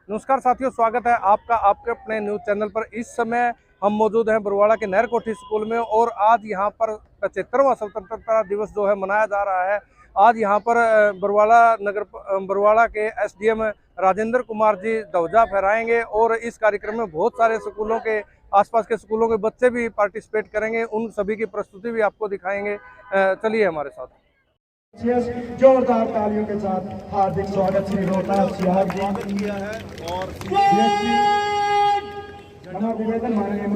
नमस्कार साथियों, स्वागत है आपका आपके अपने न्यूज़ चैनल पर। इस समय हम मौजूद हैं बरवाड़ा के नहर कोठी स्कूल में और आज यहाँ पर 75वां स्वतंत्रता दिवस जो है मनाया जा रहा है। आज यहाँ पर बरवाड़ा के एसडीएम राजेंद्र कुमार जी ध्वजा फहराएंगे और इस कार्यक्रम में बहुत सारे स्कूलों के आसपास के स्कूलों के बच्चे भी पार्टिसिपेट करेंगे। उन सभी की प्रस्तुति भी आपको दिखाएंगे। चलिए हमारे साथ। जोरदार तालियों के साथ हार्दिक स्वागत श्री रोहतास सियार जी किया है और निवेदन माननीय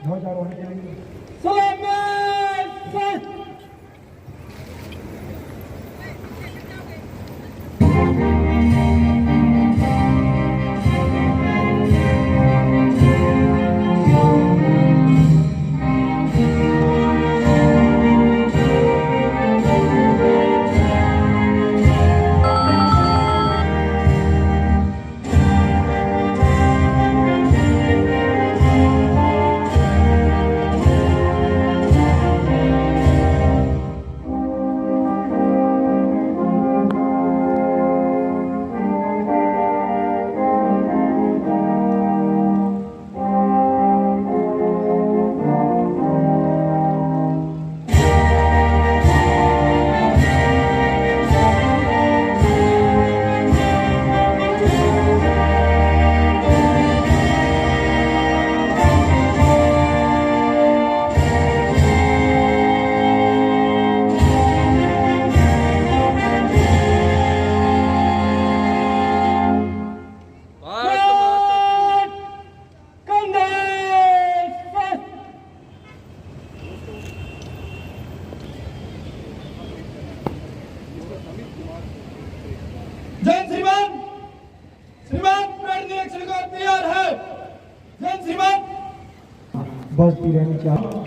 ध्वजारोहण के लिए बसती रहनी चाहिए।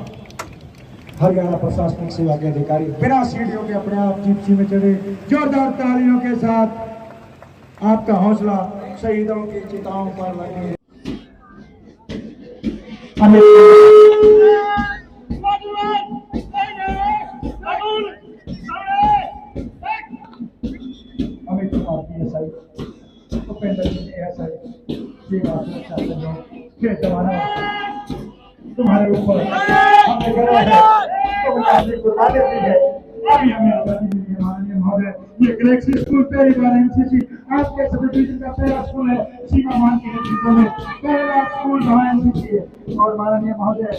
हरियाणा प्रशासनिक सेवा के अधिकारी बिना सीढ़ियों के अपने आप जिप्सी में चढ़े। जोरदार तालियों के साथ आपका हौसला शहीदों की चिताओं पर लगे। अमित कुमार PSI, उपेंद्र जी ASI, सेवा सुरक्षा संघ के जवानों तुम्हारे ऊपर हमने गर्व है, तुमने अपनी कुर्बानी दी है। अभी हमें आजादी मिली है माननीय महोदय। ये गैलेक्सी स्कूल पहली बार MCC आपके सब डिवीजन का पहला स्कूल है। सीमा मान के नेतृत्व में पहला स्कूल जहाँ MCC है। और माननीय महोदय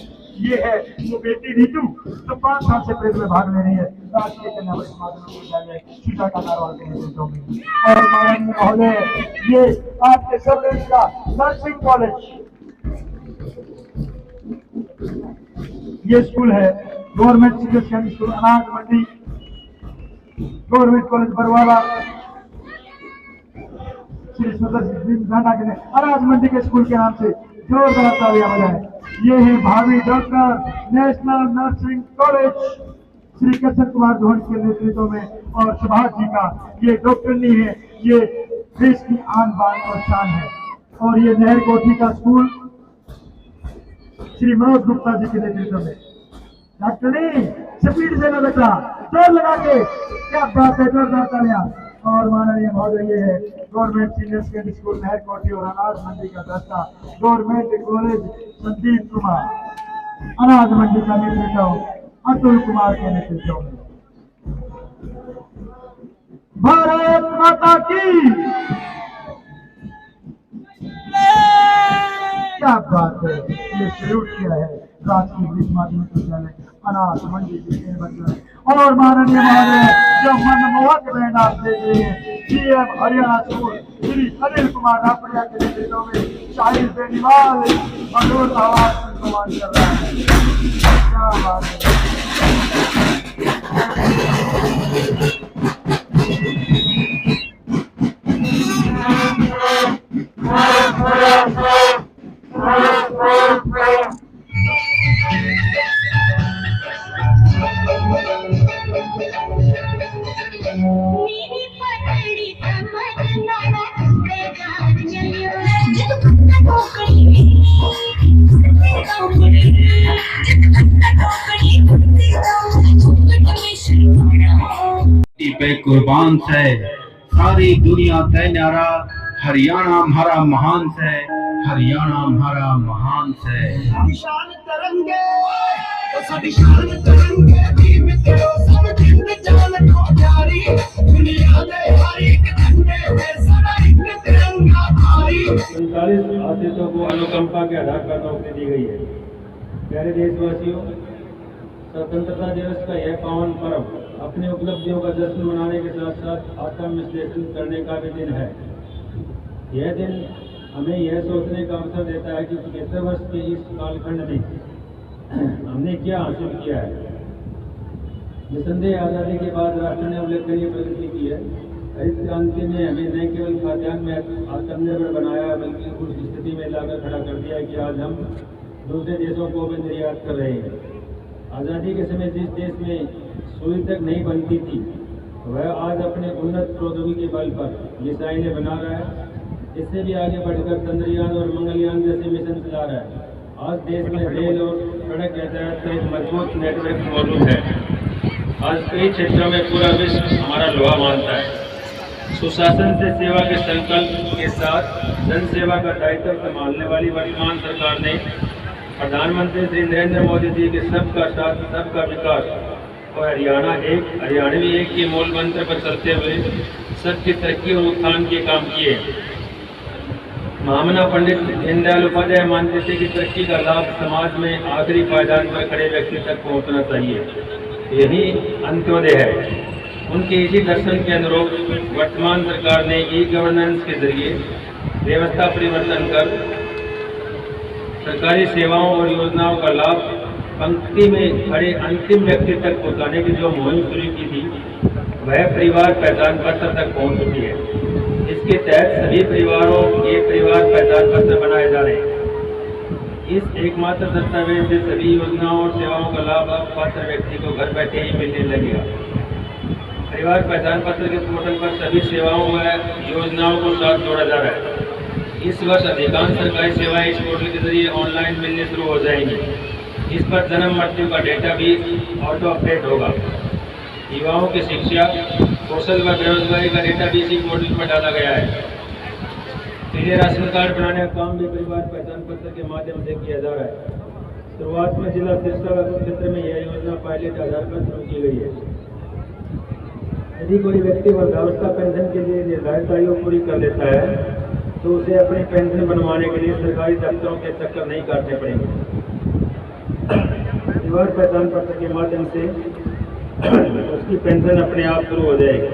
ये है जो बेटी रीतू जो 5 साल से प्रेस में भाग ले रही है राष्ट्रीय कन्या माध्यमिक विद्यालय सीता का नारवाल के नेतृत्व में। और माननीय महोदय ये आपके सब डिवीजन का नर्सिंग कॉलेज ये स्कूल है गवर्नमेंट सीनियर सेकेंडरी स्कूल अनाज मंडी गवर्नमेंट कॉलेज बरवाड़ा श्री सुंदर अनाज मंडी के स्कूल के नाम से जोरदार तालियां बजाएं। ये है भावी doctor national nursing college Shri Krishna Kumar Dhoni के नेतृत्व में और सुभाष जी का ये डॉक्टर नहीं है, ये देश की आन बान और शान है। और ये नहर कोठी का स्कूल श्री मनोज गुप्ता जी के नेतृत्व में। डॉक्टर नहीं स्पीड से न बेटा जोर लगा के क्या बात है, जोरदार तालियां। और माननीय महोदय ये है गवर्नमेंट सीनियर सेकेंडरी स्कूल नहर कोठी और अनाज मंडी का दस्ता गवर्नमेंट कॉलेज संदीप कुमार अनाज मंडी का नेतृत्व अतुल कुमार के नेतृत्व में। भारत माता की क्या बात है। ये सल्यूट किया है राष्ट्रीय इंग्लिश माध्यमिक विद्यालय अनाज मंडी के बच्चों ने। और माननीय महोदय जो मनमोहक बैंड आप देख रहे हैं CM हरियाणा स्कूल श्री अनिल कुमार रापड़िया के नेतृत्व में शाहिद बेनीवाल मधुर आवाज से सम्मान कर रहा है। क्या बात है। पे कुर्बान से सारी दुनिया ते न्यारा हरियाणा हमारा महान है, हरियाणा हमारा महान है। निशान तरंगे तो सब निशान तरंगे भीम तेरो सब जिंद जान को जारी दुनिया दे हर एक झंडे पे सदा एक तिरंगा भारी। 45 आश्रितों को अनुकंपा के आधार पर नौकरी दी गई है। प्यारे देशवासियों, स्वतंत्रता दिवस का यह पावन पर्व अपनी उपलब्धियों का जश्न मनाने के साथ साथ आत्मविश्लेषण करने का भी दिन है। यह दिन हमें यह सोचने का अवसर देता है कि 75 वर्ष के इस कालखंड में हमने क्या हासिल किया है। निसंदेह आज़ादी के बाद राष्ट्र ने उल्लेखनीय प्रगति की है। हरित क्रांति ने हमें न केवल खाद्यान्न में आत्मनिर्भर बनाया, बल्कि उस स्थिति में लाकर खड़ा कर दिया कि आज हम दूसरे देशों को भी निर्यात कर रहे हैं। आज़ादी के समय जिस देश में सुई तक नहीं बनती थी, वह आज अपने उन्नत प्रौद्योगिकी के बल पर मिसाइलें बना रहा है। इससे भी आगे बढ़कर चंद्रयान और मंगलयान जैसे मिशन चला रहा है। आज देश में रेल और सड़क यातायात का एक मजबूत नेटवर्क मौजूद है। आज कई क्षेत्रों में पूरा विश्व हमारा लोहा मानता है। सुशासन से सेवा के संकल्प के साथ जन सेवा का दायित्व संभालने वाली वर्तमान सरकार ने प्रधानमंत्री श्री नरेंद्र मोदी जी के सबका साथ सबका विकास और हरियाणवी एक के मूल मंत्र पर चलते हुए सबकी तरक्की और उत्थान के काम किए। महामना पंडित दीनदयाल उपाध्याय मानते थे कि तरक्की का लाभ समाज में आखिरी पायदान पर खड़े व्यक्ति तक पहुंचना चाहिए। यही अंत्योदय है। उनके इसी दर्शन के अनुरूप वर्तमान सरकार ने ई गवर्नेंस के जरिए व्यवस्था परिवर्तन कर सरकारी सेवाओं और योजनाओं का लाभ पंक्ति में खड़े अंतिम व्यक्ति तक पहुंचाने की जो मुहिम शुरू की थी, वह परिवार पहचान पत्र तक पहुंच चुकी है। इसके तहत सभी परिवारों के परिवार पहचान पत्र बनाए जा रहे हैं। इस एकमात्र दस्तावेज से सभी योजनाओं और सेवाओं का लाभ अब पात्र व्यक्ति को घर बैठे ही मिलने लगेगा। परिवार पहचान पत्र के पोर्टल पर सभी सेवाओं व योजनाओं को साथ जोड़ा जा रहा है। इस वर्ष अधिकांश सरकारी सेवाएं इस पोर्टल के जरिए ऑनलाइन मिलने शुरू हो जाएंगी। इस पर जन्म मृत्यु का डेटा भी ऑटो अपडेट होगा। युवाओं की शिक्षा, कौशल व बेरोजगारी का डेटा भी इसी पोर्टल पर डाला गया है। पीले राशन कार्ड बनाने का काम भी परिवार पहचान पत्र के माध्यम से किया जा रहा है। शुरुआत में जिला सिरसा क्षेत्र में यह योजना पायलट आधार पर शुरू की गई है। यदि कोई व्यक्ति वृद्धावस्था पेंशन के लिए निर्धारित आयु पूरी कर लेता है, तो उसे अपनी पेंशन बनवाने के लिए सरकारी दफ्तरों के चक्कर नहीं काटने पड़ेंगे। परिवार पहचान पत्र के माध्यम से उसकी पेंशन अपने आप शुरू हो जाएगी।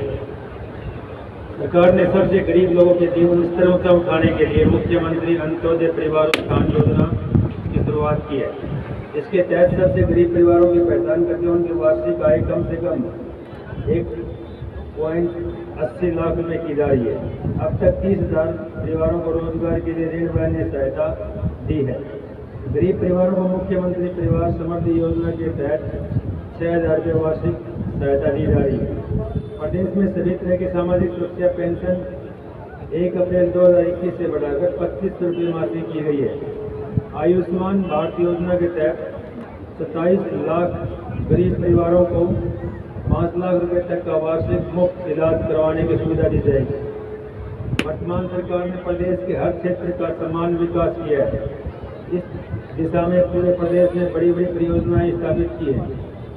सरकार ने सबसे गरीब लोगों के जीवन स्तर ऊंचा उठाने के लिए मुख्यमंत्री अंत्योदय परिवार उत्थान योजना की शुरुआत की है। इसके तहत सबसे गरीब परिवारों की पहचान करके उनकी वार्षिक आय कम से कम 1.80 लाख रुपए की जा रही है। अब तक 30,000 परिवारों को रोजगार के लिए ऋण व अन्य सहायता दी है। गरीब परिवारों को मुख्यमंत्री परिवार समृद्धि योजना के तहत 6,000 रुपये वार्षिक सहायता दी जा रही है। प्रदेश में सभी तरह की सामाजिक सुरक्षा पेंशन 1 अप्रैल 2021 से बढ़ाकर 2500 रुपये मासिक की गई है। आयुष्मान भारत योजना के तहत 27 लाख गरीब परिवारों को 5 लाख रुपए तक का वार्षिक मुफ्त इलाज करवाने की सुविधा दी जाएगी। वर्तमान सरकार ने प्रदेश के हर क्षेत्र का समान विकास किया है। इस दिशा में पूरे प्रदेश में बड़ी बड़ी परियोजनाएं स्थापित की हैं।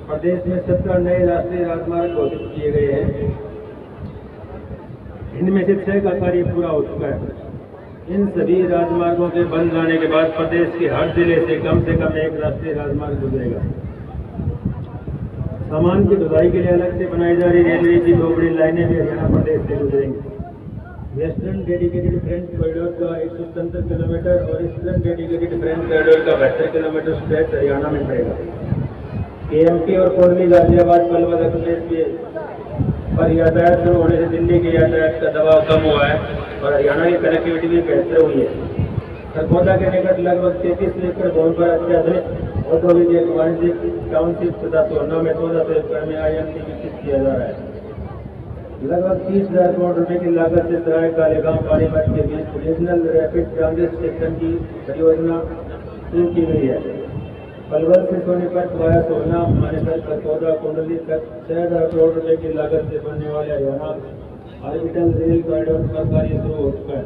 प्रदेश में 17 नए राष्ट्रीय राजमार्ग घोषित किए गए हैं। इनमें से 6 का कार्य पूरा हो चुका है। इन सभी राजमार्गों के बन जाने के बाद प्रदेश के हर जिले से कम 1 राष्ट्रीय राजमार्ग गुजरेगा। सामान की ढुलाई के लिए अलग से बनाई जा रही रेलवे की 2 बड़ी लाइनें भी हरियाणा प्रदेश से गुजरेंगी। वेस्टर्न डेडिकेटेड फ्रेंच कॉरिडोर का 170 किलोमीटर और ईस्टर्न डेडिकेटेड फ्रेंच कॉरिडोर का 72 किलोमीटर स्ट्रेच हरियाणा में पड़ेगा। KMT और कोरली गाजियाबाद पलवल एक्सप्रेस पर यातायात शुरू होने से दिल्ली के यातायात का दबाव कम हुआ है और हरियाणा की कनेक्टिविटी भी बेहतर हुई है। सरगोदा के निकट लगभग 33 एकड़ भूमि पर अत्याधुनिक औद्योगिक वाणिज्यिक टाउनशिप तथा सोना में 1400 एकड़ में IMT विकसित किया जा रहा है। लगभग 30,000 करोड़ रुपए की लागत से सराय कालेगांव पानीपत के बीच रीजनल रैपिड ट्रांजिट सिस्टम की परियोजना शुरू की गई है। पलवल से सोनीपत वाया सोना मानेसर सरगोदा कुंडली तक 6,000 करोड़ रुपए की लागत से बनने वाले हरियाणा ऑर्बिटल रेल कॉरिडोर का कार्य शुरू हो चुका है।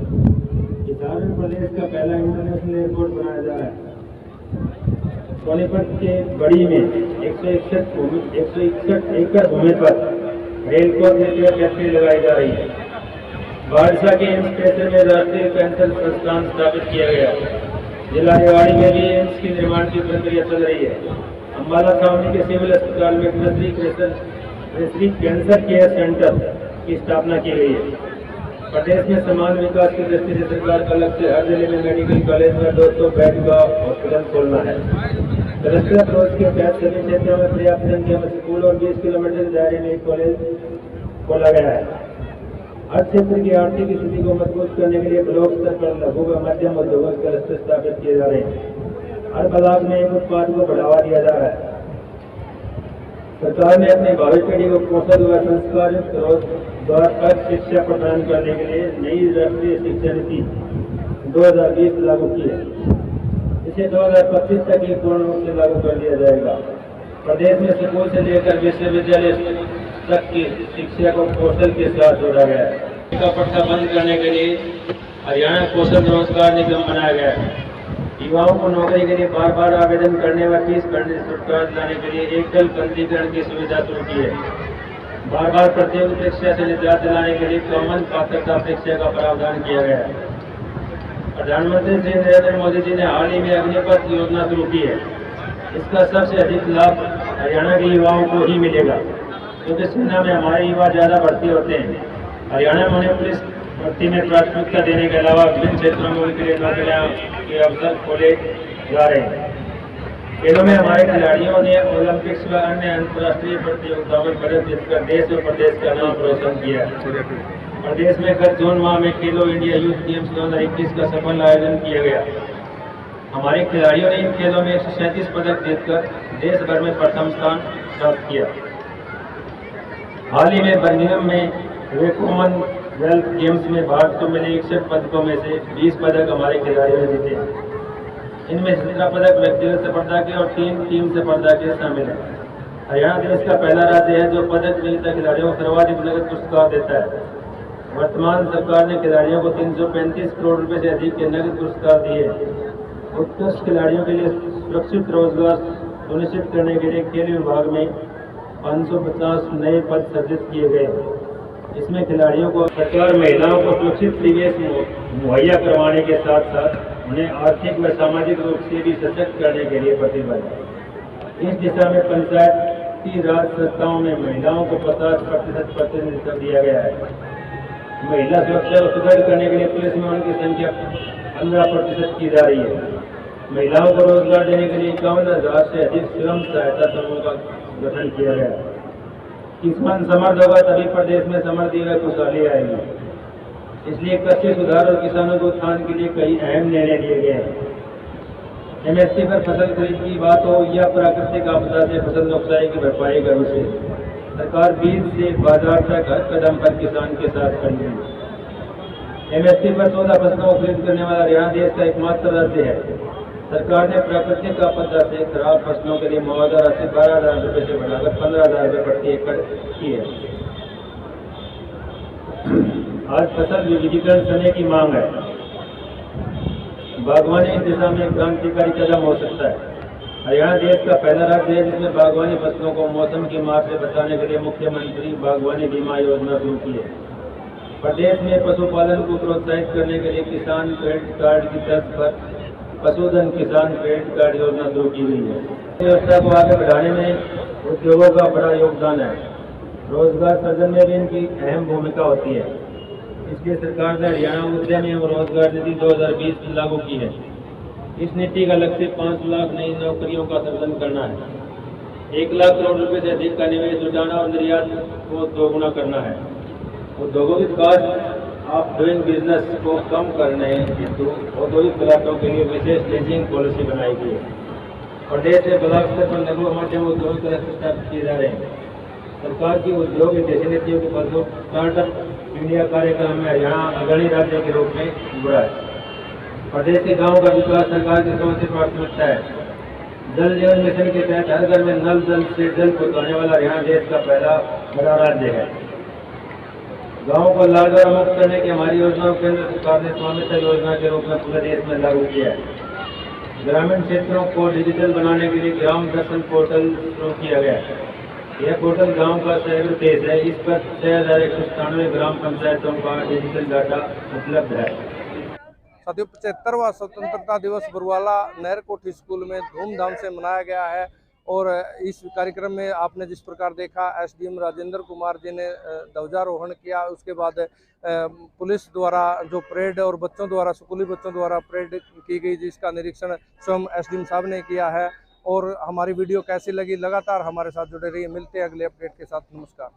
सोनीपत के बड़ी में 161 एकड़ भूमि पर रेल कोच न्यूक्लियर फैक्ट्री लगाई जा रही है। बारसा के एम्स परिसर में राष्ट्रीय कैंसर संस्थान स्थापित किया गया। जिला रेवाड़ी में भी एम्स के निर्माण की प्रक्रिया चल रही है। अम्बाला छावनी के सिविल अस्पताल में नर्सरी कैंसर केयर सेंटर की स्थापना की गई है। प्रदेश में समान विकास की दृष्टि से सरकार का लक्ष्य हर जिले में मेडिकल कॉलेज में 200 बेड का हॉस्पिटल खोलना है। क्लस्टर अप्रोच के तहत सभी क्षेत्रों में पर्याप्त संख्या में स्कूल और 20 किलोमीटर के दायरे में एक कॉलेज खोला गया है। हर क्षेत्र की आर्थिक स्थिति को मजबूत करने के लिए ब्लॉक स्तर पर लघु व मध्यम उद्योगों के क्लस्टर स्थापित किए जा रहे हैं। हर ब्लॉक में एक उत्पाद को बढ़ावा दिया जा रहा है। सरकार ने अपनी भावी पीढ़ी को कौशल व संस्कार युक्त रोजगार पर शिक्षा प्रदान करने के लिए नई राष्ट्रीय शिक्षा नीति 2020 लागू की है। इसे 2025 तक ही पूर्ण रूप से लागू कर दिया जाएगा। प्रदेश में स्कूल से लेकर विश्वविद्यालय तक की शिक्षा को कौशल के साथ जोड़ा गया है। का पट्टा बंद करने के लिए हरियाणा कौशल रोजगार निगम बनाया गया है। युवाओं को नौकरी के लिए बार बार आवेदन करने व फीस भरने से छुटकारा दिलाने के लिए एकल पंजीकरण की सुविधा शुरू की है। बार बार प्रतियोगी परीक्षा से निजात दिलाने के लिए कॉमन पात्रता परीक्षा का प्रावधान किया गया है। प्रधानमंत्री श्री नरेंद्र मोदी जी ने हाल ही में अग्निपथ योजना शुरू की है। इसका सबसे अधिक लाभ हरियाणा के युवाओं को ही मिलेगा, क्योंकि सेना में हमारे युवा ज़्यादा भर्ती होते हैं। हरियाणा में उन्हें पुलिस भर्ती में प्राथमिकता देने के अलावा विभिन्न क्षेत्रों में उनके लिए नौकरियां के अवसर खोले जा रहे हैं। खेलों में हमारे खिलाड़ियों ने ओलंपिक्स व अन्य अंतर्राष्ट्रीय प्रतियोगिताओं में पदक जीतकर देश और प्रदेश का नाम रोशन किया है। प्रदेश में गत जून माह में खेलो इंडिया यूथ गेम्स 2021 का सफल आयोजन किया गया। हमारे खिलाड़ियों ने इन खेलों में 137 पदक जीतकर देश भर में प्रथम स्थान प्राप्त किया। हाल ही में बर्मिंघम में हुए कॉमनवेल्थ गेम्स में भारत को मिले 61 पदकों में से 20 पदक हमारे खिलाड़ियों ने जीते। इनमें 17 पदक व्यक्तिगत स्पर्धा के और 3 टीम स्पर्धा के शामिल हैं। हरियाणा देश का पहला राज्य है जो पदक विजेता खिलाड़ियों को सर्वाधिक नगद पुरस्कार देता है। वर्तमान सरकार ने खिलाड़ियों को 335 करोड़ रुपए से अधिक के नगद पुरस्कार दिए। उत्कृष्ट खिलाड़ियों के लिए सुरक्षित रोजगार सुनिश्चित करने के लिए खेल विभाग में 550 नए पद सृजित किए गए। इसमें खिलाड़ियों को सरकार महिलाओं को सुरक्षित परिवेश मुहैया करवाने के साथ साथ उन्हें आर्थिक व सामाजिक रूप से भी सशक्त करने के लिए प्रतिबद्ध है। इस दिशा में पंचायती राज संस्थाओं में महिलाओं को 50% प्रतिनिधित्व दिया गया है। महिला सुरक्षा को सुदृढ़ करने के लिए पुलिस में उनकी संख्या 15% की जा रही है। महिलाओं को रोजगार देने के लिए 51,000 से अधिक स्वयं सहायता समूह का गठन किया गया। किसान समृद्ध होगा तभी प्रदेश में समृद्धि व खुशहाली आएगी। इसलिए कृषि सुधार और किसानों के उत्थान के लिए कई अहम निर्णय लिए गए हैं। एमएसपी पर फसल खरीद की बात हो या प्राकृतिक आपदा से फसल नुकसान की भरपाई का विषय, सरकार बीज से बाजार तक हर कदम पर किसान के साथ खड़ी है। एमएसपी पर 14 फसलों को खरीद करने वाला हरियाणा देश का एकमात्र राज्य है। सरकार ने प्राकृतिक आपदा से खराब फसलों के लिए मुआवजा राशि 12,000 रुपये से बढ़ाकर 15,000 रुपये प्रति एकड़ की है। आज फसल विविधीकरण करने की मांग है। बागवानी इस दिशा में क्रांतिकारी कदम हो सकता है। हरियाणा देश का पहला राज्य है जिसने बागवानी फसलों को मौसम की मार से बचाने के लिए मुख्यमंत्री बागवानी बीमा योजना शुरू की है। प्रदेश में पशुपालन को प्रोत्साहित करने के लिए किसान क्रेडिट कार्ड की तर्ज पर पशुधन किसान क्रेडिट कार्ड योजना शुरू की गई है। व्यवस्था को आगे बढ़ाने में उद्योगों का बड़ा योगदान है। रोजगार सृजन में भी इनकी अहम भूमिका होती है। इसलिए सरकार ने हरियाणा उद्यम एवं रोजगार नीति 2020 लागू की है। इस नीति का लक्ष्य 5 लाख नई नौकरियों का सृजन करना है। 1 लाख करोड़ रुपए से अधिक का निवेश जुटाना और निर्यात को दोगुना करना है। उद्योगों की कॉस्ट ऑफ डूइंग बिजनेस को कम करने हेतु औद्योगिक ब्लॉकों के लिए विशेष लीजिंग पॉलिसी बनाई गई है। प्रदेश से ब्लॉक स्तर पर लघु मध्यम उद्योग स्थापित किए जा रहे हैं। सरकार की उद्योग विदेशी नीतियों के बदलाव स्टार्टअप इंडिया कार्यक्रम में हरियाणा अग्रणी राज्य के रूप में जुड़ा है। प्रदेश के गाँव का विकास सरकार की सर्वोच्च प्राथमिकता है। जल जीवन मिशन के तहत हर घर में नल जल से जल पहुँचाने वाला हरियाणा देश का पहला बड़ा राज्य है। गाँव को लाल मुक्त करने की हमारी योजना को केंद्र सरकार ने स्वामित्व योजना के रूप में पूरे देश में लागू किया है। ग्रामीण क्षेत्रों को डिजिटल बनाने के लिए ग्राम दर्शन पोर्टल शुरू किया गया है। यह पोर्टल गांव का शहर पेज है। इस पर 6197 ग्राम पंचायतों का डिजिटल डाटा उपलब्ध है। साथियों, 75वां स्वतंत्रता दिवस बरुआला नहर कोठी स्कूल में धूमधाम से मनाया गया है और इस कार्यक्रम में आपने जिस प्रकार देखा, एसडीएम राजेंद्र कुमार जी ने ध्वजारोहण किया। उसके बाद पुलिस द्वारा जो परेड और बच्चों द्वारा, स्कूली बच्चों द्वारा परेड की गई, जिसका निरीक्षण स्वयं एसडीएम साहब ने किया है। और हमारी वीडियो कैसी लगी, लगातार हमारे साथ जुड़े रहिए। मिलते हैं अगले अपडेट के साथ। नमस्कार।